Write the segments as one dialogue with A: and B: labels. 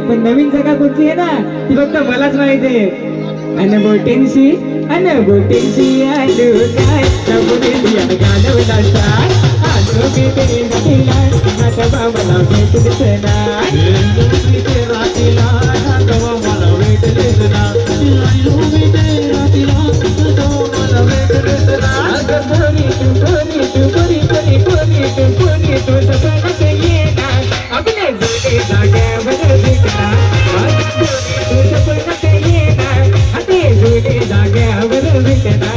A: पण नवीन जागा कुठली आहे ना ती फक्त मलाच माहिती आहे. बोटेंशी आलो काय नवोदिया घालवला साय आलो मी ते रातीला नातवा मला भेटलीच नाही.
B: मी ते रातीला नातवा मला भेटलीच नाही. आलो मी ते रातीला नातवा मला भेटलीच नाही.
A: कोणी तू सपनात येणार आपल्या जोडी जाग्यावर भेटणार. तू सपनात येणार आपल्या जोडी जाग्यावर भेटणार.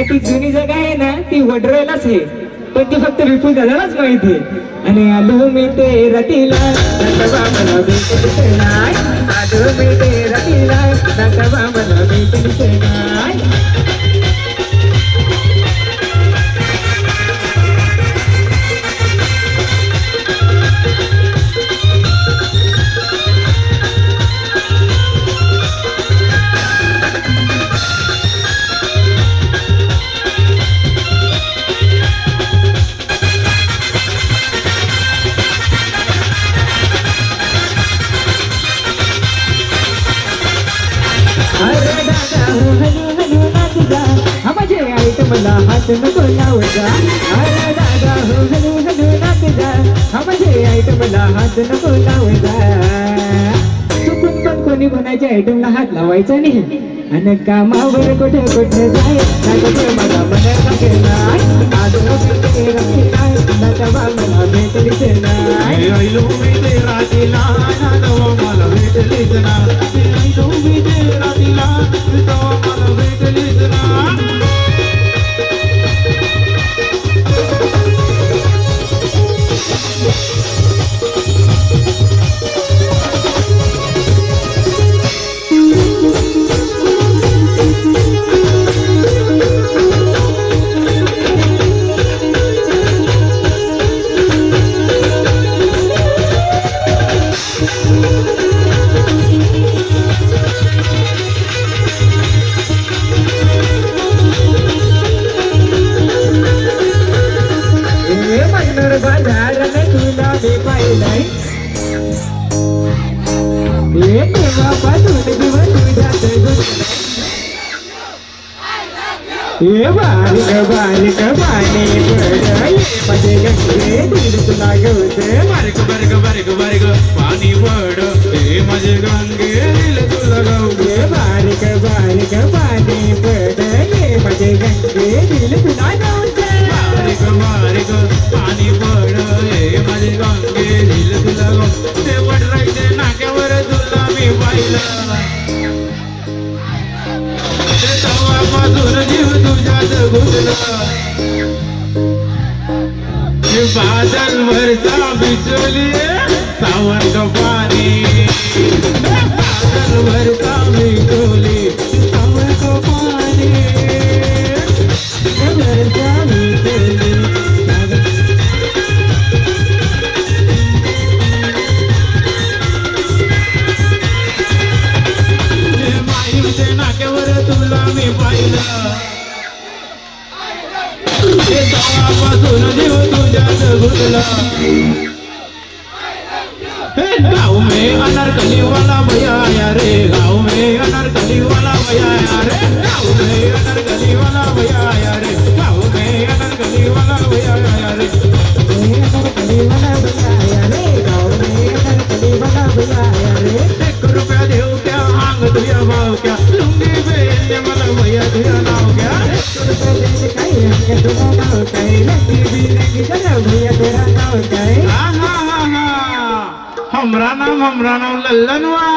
A: ती जुनी जागा आहे ना ती वडरेलाच आहे पण ती फक्त विपुल दादालाच माहिती आहे. आणि आलो मी ते रातीला नातवा मला भेटलीच नाही. आलो मी ते रातीला नातवा मला भेटलीच नाही. मला हात नको लावजा. अरे दादा हो हलू हलू नाच जा. माझे आयटमला हात नको लावजा. चुकून पण कोणी कोणाच्या आयटमला हात लावायचा नाही. आणि कामावर कुठे कुठे जाय मला म्हणायला नाही. आलो मी ते रातीला नातवा मला भेटलीच नाही.
B: आलो मी ते रातीला नातवा मला भेटलीच नाही. आलो मी ते रातीला नातवा मला भेटलीच नाही.
A: बारीक पाणी पड माझे गंगे दिल तुला गवते.
B: बारीक बारीक बारीक बारीक पाणी पड हे माझे गंगे दिल तुला गवते.
A: बारीक बारीक पाणी पड हे माझे गंगे दिल तुला गवते.
B: बारीक बारीक पाणी पड हे माझे गंगे दिल तुला गवते. वडराईच्या नाक्यावर तुला मी पाहिलं तेव्हापासून जीव तुझ्यात घुसला. बादल वरचा बिचोली सावंत पाणी. बादल वरचा बिचोली सावंत पाणी.
A: वरचा बिचोली
B: माईच्या नाक्यावर तुला मी पाहिलं. तेव्हापासून जीव तुझ्यात घुसला. गाँव में अनारकली वाला भैया आया रे. गाँव में अनारकली वाला भैया आया रे. गाँव में अनारकली वाला भैया आया रे. गाँव में अनारकली वाला भैया आया रे.
A: अनारकली वाला भैया आया रे. गाँव में अनारकली वाला भैया आया रे.
B: 1 रुपया देऊ क्या हांग तुझ्या भाव क्या. लुंगी बेलने मला भैया तुझं नाव क्या.
A: 1 रुपया देणे काही हंग तुझं नाव काय. लंगी बिलंगी जरा भैया तेरा नाव काय.
B: हमरा नाम लल्लनवा.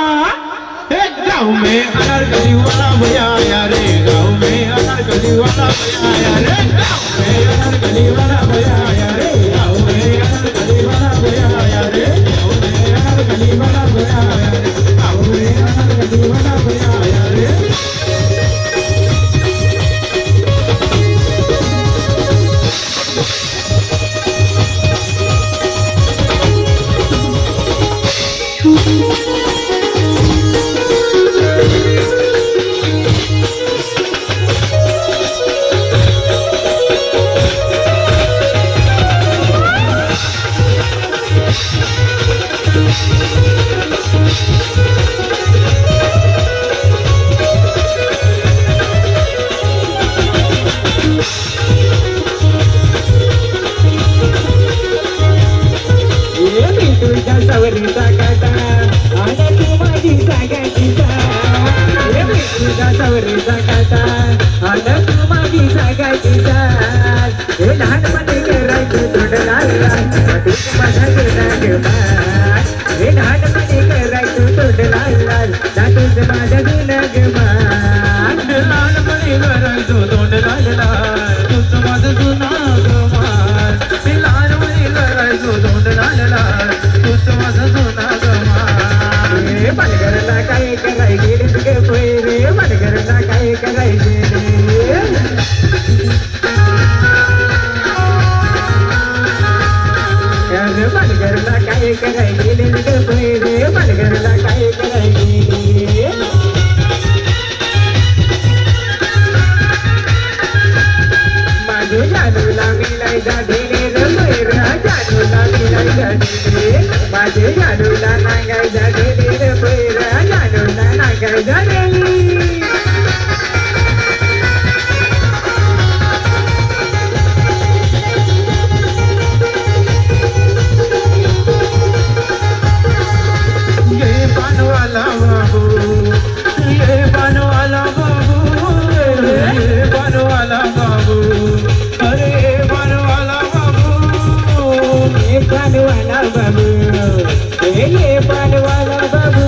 B: गाँव में अनारकली वाला भैया आया रे. गाँव में अनारकली वाला भैया आया रे. गाँव में अनारकली वाला भैया आया रे. गाँव में अनारकली वाला भैया आया रे. गाँव में अनारकली वाला भैया आया रे. गाँव में अनारकली वाला भैया आया रे.
A: पालघरला काय कराय गेले ग पैर पालघरला काय कराय गेले माझे जानूला मिलाई जाडेले रे पैर जानूला मिलाई जाडेले माझे जानूला नागाय जाडेले रे पैर जानूला नागाय जाडेले
B: ये बनवाला बाबू ये बनवाला बाबू ये बनवाला बाबू अरे बनवाला बाबू
A: ये पानवाला बाबू ये पानवाला बाबू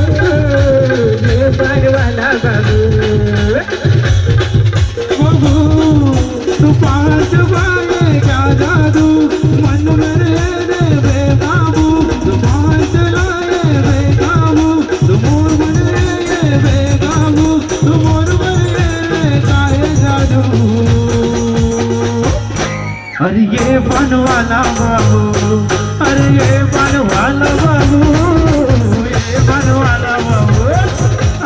A: ये पानवाला बाबू
B: बाबू तू पास वाले क्या जादू मन मेरे दे बेकाबू तू पास लाए बेकाबू तू मोर बने बेकाबू तू मोर बने काहे जादू अरे ये बनवाला बाबू अरे ये बनवाला बाबू ये बनवाला बाबू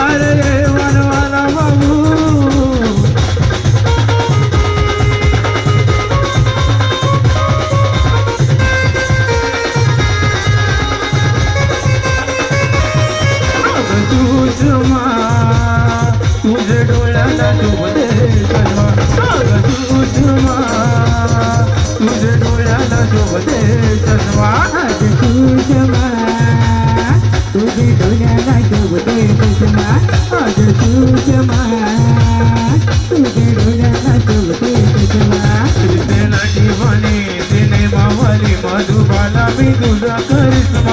B: अरे ये बनवाला बाबू तुझे डोळ्याला शोभते चष्मा सुषमा तुझे डोळ्याला शोभते चष्मा
A: सुषमा तुझी डोळ्याला शोभते सुषमा आज सुषमा तुझी डोळ्याला शोभते सुषमा
B: कृष्णाची बने सिनेमावाली मधुबाला मी तुझा करिश्मा